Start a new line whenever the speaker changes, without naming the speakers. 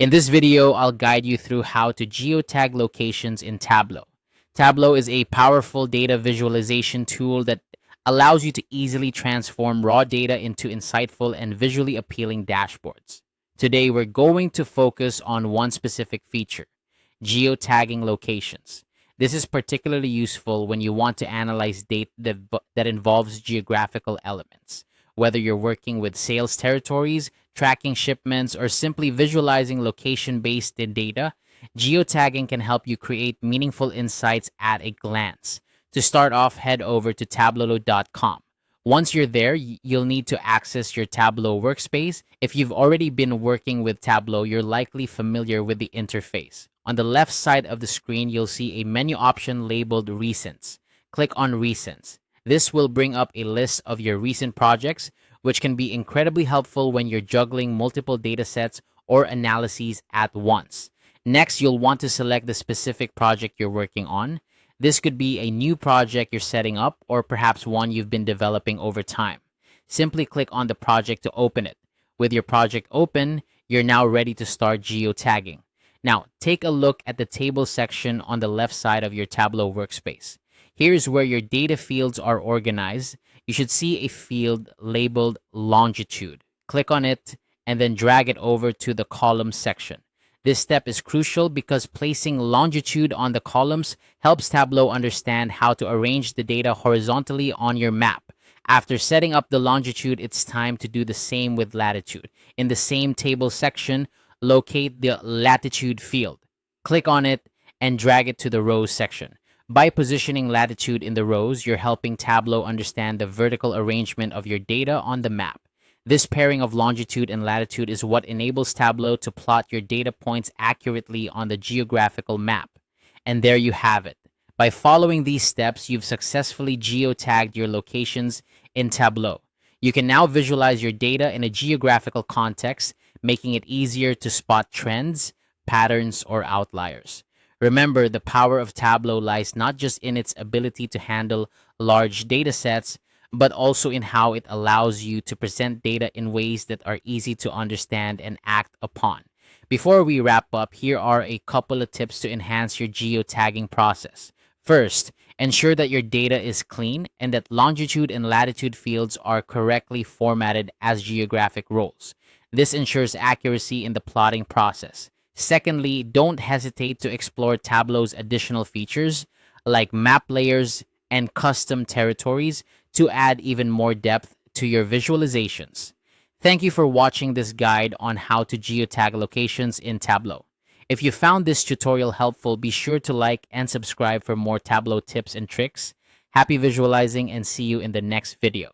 In this video, I'll guide you through how to geotag locations in Tableau. Tableau is a powerful data visualization tool that allows you to easily transform raw data into insightful and visually appealing dashboards. Today, we're going to focus on one specific feature, geotagging locations. This is particularly useful when you want to analyze data that involves geographical elements. Whether you're working with sales territories, tracking shipments, or simply visualizing location-based data, geotagging can help you create meaningful insights at a glance. To start off, head over to tableau.com. Once you're there, you'll need to access your Tableau workspace. If you've already been working with Tableau, you're likely familiar with the interface. On the left side of the screen, you'll see a menu option labeled Recents. Click on Recents. This will bring up a list of your recent projects, which can be incredibly helpful when you're juggling multiple datasets or analyses at once. Next, you'll want to select the specific project you're working on. This could be a new project you're setting up or perhaps one you've been developing over time. Simply click on the project to open it. With your project open, you're now ready to start geotagging. Now, take a look at the table section on the left side of your Tableau workspace. Here's where your data fields are organized. You should see a field labeled longitude. Click on it and then drag it over to the columns section. This step is crucial because placing longitude on the columns helps Tableau understand how to arrange the data horizontally on your map. After setting up the longitude, it's time to do the same with latitude. In the same table section, locate the latitude field. Click on it and drag it to the rows section. By positioning latitude in the rows, you're helping Tableau understand the vertical arrangement of your data on the map. This pairing of longitude and latitude is what enables Tableau to plot your data points accurately on the geographical map. And there you have it. By following these steps, you've successfully geotagged your locations in Tableau. You can now visualize your data in a geographical context, making it easier to spot trends, patterns, or outliers. Remember, the power of Tableau lies not just in its ability to handle large data sets, but also in how it allows you to present data in ways that are easy to understand and act upon. Before we wrap up, here are a couple of tips to enhance your geotagging process. First, ensure that your data is clean and that longitude and latitude fields are correctly formatted as geographic roles. This ensures accuracy in the plotting process. Secondly, don't hesitate to explore Tableau's additional features like map layers and custom territories to add even more depth to your visualizations. Thank you for watching this guide on how to geotag locations in Tableau. If you found this tutorial helpful, be sure to like and subscribe for more Tableau tips and tricks. Happy visualizing and see you in the next video.